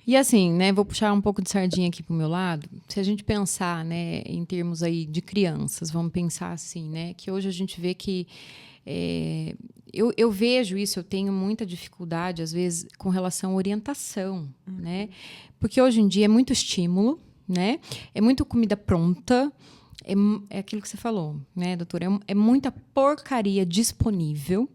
E assim, né, vou puxar um pouco de sardinha aqui pro meu lado. Se a gente pensar, né, em termos aí de crianças, vamos pensar assim, né, que hoje a gente vê que eu vejo isso, eu tenho muita dificuldade, às vezes, com relação à orientação, né? Porque hoje em dia é muito estímulo, né? É muito comida pronta, é aquilo que você falou, né, doutora? É muita porcaria disponível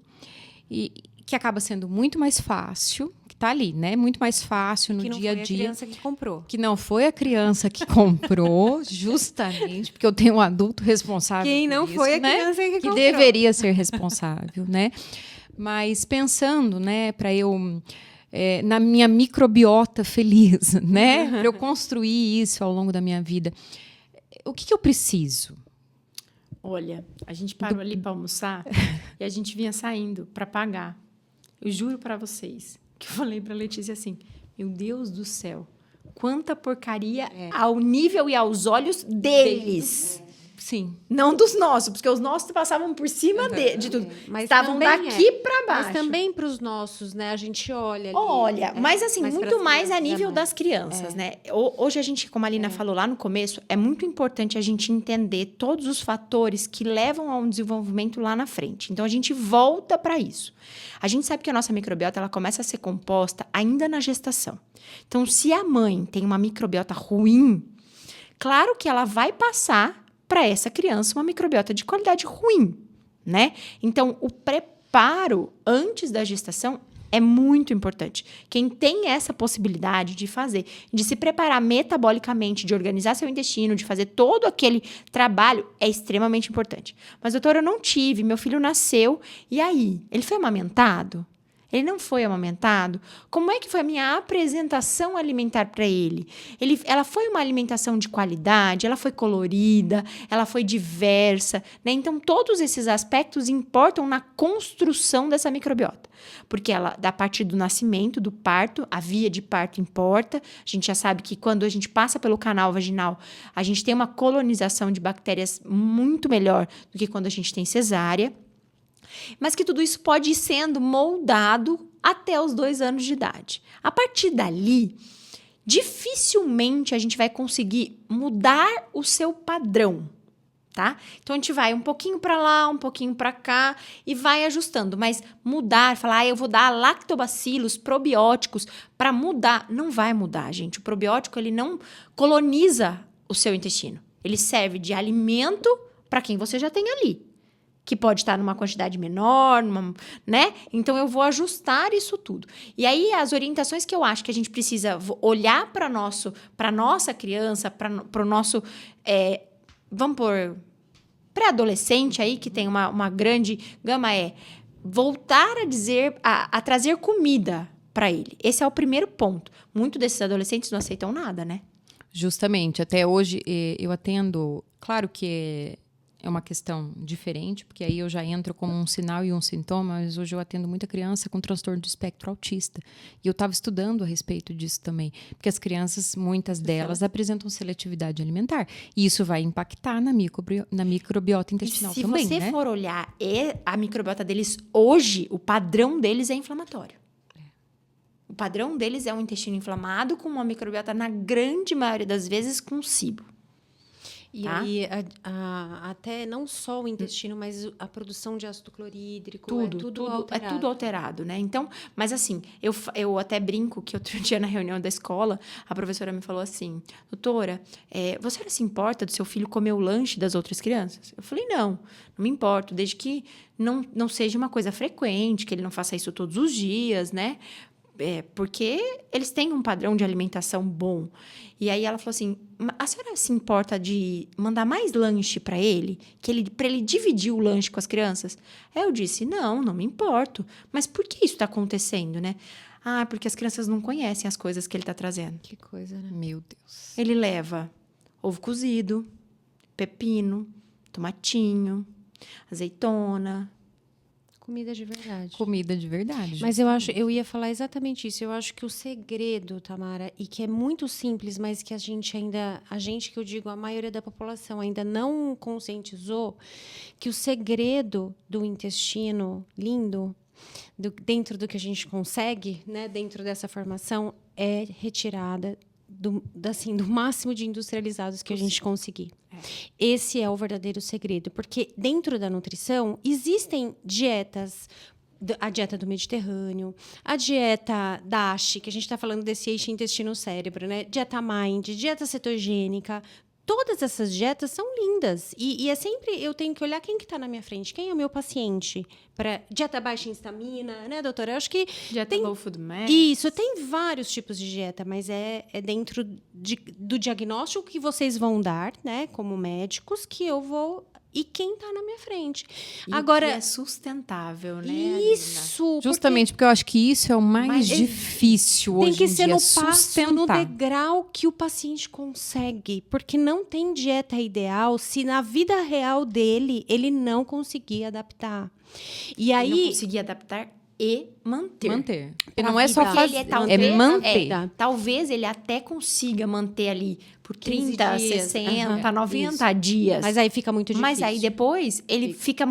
e que acaba sendo muito mais fácil, que está ali, né? Muito mais fácil no dia a dia. Que não foi a criança que comprou. Que não foi a criança que comprou, justamente, porque eu tenho um adulto responsável Quem por não isso, foi a né? criança que comprou. Deveria ser responsável, né? Mas pensando, né, para eu na minha microbiota feliz, né, para eu construir isso ao longo da minha vida, o que eu preciso? Olha, a gente parou ali para almoçar e a gente vinha saindo para pagar. Eu juro para vocês que eu falei para Letícia assim: meu Deus do céu, quanta porcaria ao nível e aos olhos deles. Sim. Não dos nossos, porque os nossos passavam por cima de tudo. Mas estavam daqui para baixo. Mas também para os nossos, né? A gente olha ali. Olha, mas assim, muito mais a nível das crianças, É. né? Hoje a gente, como a Alina falou lá no começo, é muito importante a gente entender todos os fatores que levam a um desenvolvimento lá na frente. Então, a gente volta para isso. A gente sabe que a nossa microbiota, ela começa a ser composta ainda na gestação. Então, se a mãe tem uma microbiota ruim, claro que ela vai passar para essa criança uma microbiota de qualidade ruim, né? Então, o preparo antes da gestação é muito importante. Quem tem essa possibilidade de fazer, de se preparar metabolicamente, de organizar seu intestino, de fazer todo aquele trabalho, é extremamente importante. Mas, doutora, eu não tive, meu filho nasceu, e aí? Ele foi amamentado? Ele não foi amamentado? Como é que foi a minha apresentação alimentar para ele? Ela foi uma alimentação de qualidade? Ela foi colorida? Ela foi diversa? Né? Então, todos esses aspectos importam na construção dessa microbiota. Porque ela, da partir do nascimento, do parto, a via de parto importa. A gente já sabe que quando a gente passa pelo canal vaginal, a gente tem uma colonização de bactérias muito melhor do que quando a gente tem cesárea. Mas que tudo isso pode ir sendo moldado até os 2 anos de idade. A partir dali, dificilmente a gente vai conseguir mudar o seu padrão, tá? Então, a gente vai um pouquinho para lá, um pouquinho para cá e vai ajustando. Mas mudar, falar, eu vou dar lactobacilos, probióticos para mudar, não vai mudar, gente. O probiótico, ele não coloniza o seu intestino. Ele serve de alimento para quem você já tem ali, que pode estar numa quantidade menor, né? Então, eu vou ajustar isso tudo. E aí, as orientações que eu acho que a gente precisa olhar para nossa criança, para o nosso, vamos pôr, pré-adolescente aí, que tem uma grande gama, voltar a trazer comida para ele. Esse é o primeiro ponto. Muitos desses adolescentes não aceitam nada, né? Justamente. Até hoje, eu atendo... Claro que é uma questão diferente, porque aí eu já entro como um sinal e um sintoma, mas hoje eu atendo muita criança com transtorno de espectro autista. E eu estava estudando a respeito disso também, porque as crianças, muitas delas, apresentam seletividade alimentar. E isso vai impactar na microbiota intestinal também, Se você né? for olhar a microbiota deles hoje, o padrão deles é inflamatório. O padrão deles é um intestino inflamado com uma microbiota, na grande maioria das vezes, com SIBO. E aí, até não só o intestino, mas a produção de ácido clorídrico, tudo alterado. É tudo alterado, né? Então, mas assim, eu até brinco que outro dia na reunião da escola, a professora me falou assim, doutora, você não se importa do seu filho comer o lanche das outras crianças? Eu falei, não me importo, desde que não seja uma coisa frequente, que ele não faça isso todos os dias, né? Porque eles têm um padrão de alimentação bom. E aí ela falou assim, a senhora se importa de mandar mais lanche para ele? Para ele dividir o lanche com as crianças? Aí eu disse, não me importo. Mas por que isso está acontecendo, né? Porque as crianças não conhecem as coisas que ele está trazendo. Que coisa, né? Meu Deus. Ele leva ovo cozido, pepino, tomatinho, azeitona... Comida de verdade. Comida de verdade. Mas eu ia falar exatamente isso. Eu acho que o segredo, Tamara, e que é muito simples, mas que a gente que eu digo, a maioria da população ainda não conscientizou, que o segredo do intestino lindo dentro do que a gente consegue, né, dentro dessa formação, é retirada do máximo de industrializados que a gente conseguir. Esse é o verdadeiro segredo, porque dentro da nutrição existem dietas, a dieta do Mediterrâneo, a dieta DASH, que a gente está falando desse eixo intestino-cérebro, né? Dieta Mind, dieta cetogênica. Todas essas dietas são lindas. E é sempre, eu tenho que olhar quem que está na minha frente, quem é o meu paciente. Para dieta baixa em histamina, né, doutora? Eu acho que Dieta Low Food Max. Isso, tem vários tipos de dieta, mas é dentro do diagnóstico que vocês vão dar, né, como médicos, que eu vou... E quem está na minha frente. E agora, que é sustentável, né, isso. Justamente porque eu acho que isso é o mais difícil hoje em dia. Tem que ser no passo, sustentar. no degrau que o paciente consegue. Porque não tem dieta ideal se na vida real dele ele não conseguir adaptar. E aí... Não conseguir adaptar e manter. E não é só fazer, é manter. Talvez ele até consiga manter ali por 15 30, dias, 60, 90 isso. dias. Mas aí fica muito difícil. Mas aí depois ele fica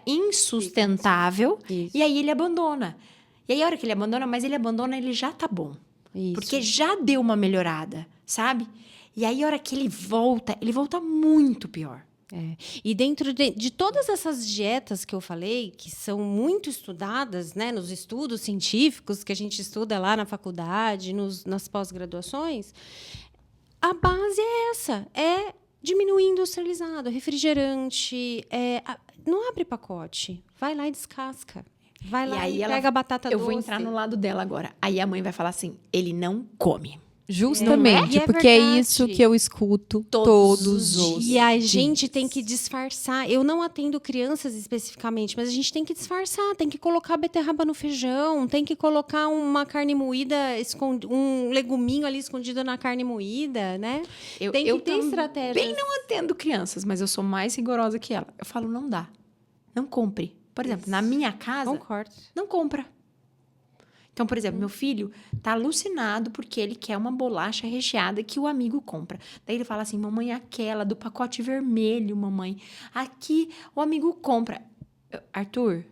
insustentável Isso. e aí ele abandona. E aí a hora que ele abandona, ele já tá bom. Isso. Porque já deu uma melhorada, sabe? E aí a hora que ele volta muito pior. E dentro de todas essas dietas que eu falei, que são muito estudadas, né, nos estudos científicos que a gente estuda lá na faculdade, nas pós-graduações, a base é essa, é diminuir industrializado, refrigerante, não abre pacote, vai lá e descasca. Vai lá e pega a batata doce. Eu vou entrar no lado dela agora. Aí a mãe vai falar assim, ele não come. Justamente, porque é isso que eu escuto todos os dias. E a gente tem que disfarçar. Eu não atendo crianças especificamente, mas a gente tem que disfarçar. Tem que colocar beterraba no feijão, tem que colocar uma carne moída, um leguminho ali escondido na carne moída, né? Tem que ter estratégia. Eu não atendo crianças, mas eu sou mais rigorosa que ela. Eu falo, não dá. Não compre. Por exemplo, na minha casa, Concordo. não compra. Então, por exemplo, meu filho tá alucinado porque ele quer uma bolacha recheada que o amigo compra. Daí ele fala assim, mamãe, aquela do pacote vermelho, mamãe. Aqui o amigo compra. Arthur,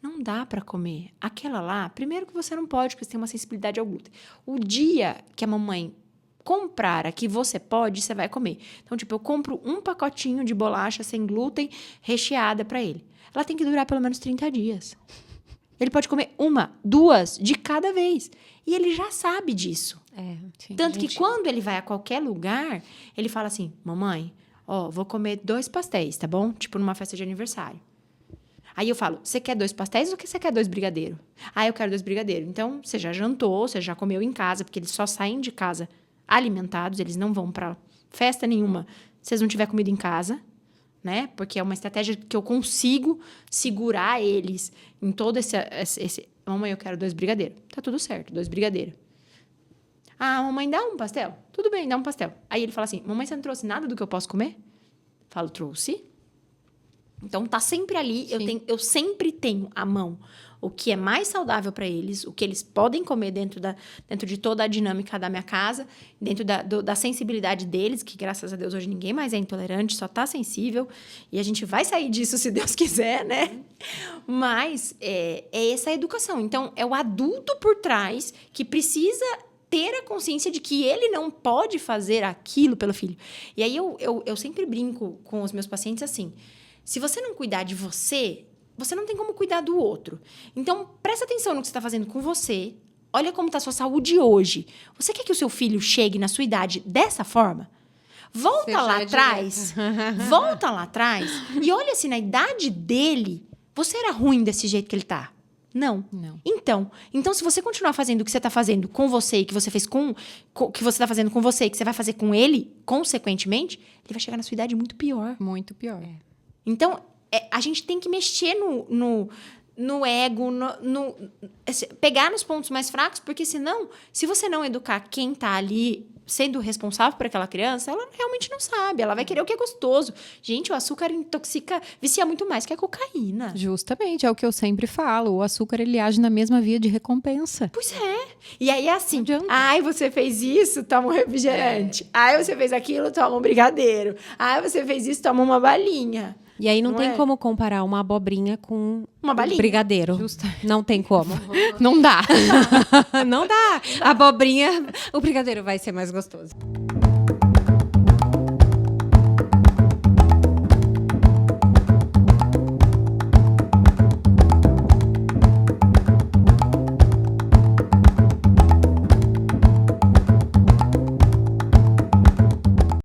não dá para comer. Aquela lá, primeiro que você não pode, porque você tem uma sensibilidade ao glúten. O dia que a mamãe comprar a que você pode, você vai comer. Então, tipo, eu compro um pacotinho de bolacha sem glúten recheada para ele. Ela tem que durar pelo menos 30 dias. Ele pode comer 1, 2 de cada vez. E ele já sabe disso. Tanto que quando ele vai a qualquer lugar, ele fala assim, mamãe, vou comer 2 pastéis, tá bom? Tipo, numa festa de aniversário. Aí eu falo, você quer 2 pastéis ou você quer 2 brigadeiros? Eu quero 2 brigadeiros. Então, você já jantou, você já comeu em casa, porque eles só saem de casa alimentados, eles não vão pra festa nenhuma se eles não tiver comida em casa. Né? Porque é uma estratégia que eu consigo segurar eles em todo esse... Mamãe, eu quero 2 brigadeiros. Tá tudo certo, 2 brigadeiros. Mamãe, dá um pastel? Tudo bem, dá um pastel. Aí ele fala assim, mamãe, você não trouxe nada do que eu posso comer? Falo, trouxe. Então, tá sempre ali. Eu sempre tenho à mão o que é mais saudável para eles, o que eles podem comer dentro de toda a dinâmica da minha casa, dentro da sensibilidade deles, que graças a Deus hoje ninguém mais é intolerante, só tá sensível. E a gente vai sair disso se Deus quiser, né? Mas é essa a educação. Então, é o adulto por trás que precisa ter a consciência de que ele não pode fazer aquilo pelo filho. E aí eu sempre brinco com os meus pacientes assim, se você não cuidar de você não tem como cuidar do outro. Então, presta atenção no que você está fazendo com você. Olha como está a sua saúde hoje. Você quer que o seu filho chegue na sua idade dessa forma? Volta lá atrás e olha se na idade dele você era ruim desse jeito que ele tá. Não. Então, se você continuar fazendo o que você está fazendo com você, que você fez que você está fazendo com você, que você vai fazer com ele, consequentemente, ele vai chegar na sua idade muito pior. Muito pior. Então, a gente tem que mexer no ego, pegar nos pontos mais fracos, porque senão, se você não educar quem tá ali sendo responsável por aquela criança, ela realmente não sabe. Ela vai querer o que é gostoso. Gente, o açúcar vicia muito mais que a cocaína. Justamente, é o que eu sempre falo. O açúcar, ele age na mesma via de recompensa. Pois é. E aí é assim, você fez isso, toma um refrigerante. Você fez aquilo, toma um brigadeiro. Você fez isso, toma uma balinha. E aí não Não tem é? como comparar uma abobrinha com Uma balinha. brigadeiro. Não tem como. Não dá. Não dá. A abobrinha, o brigadeiro vai ser mais gostoso.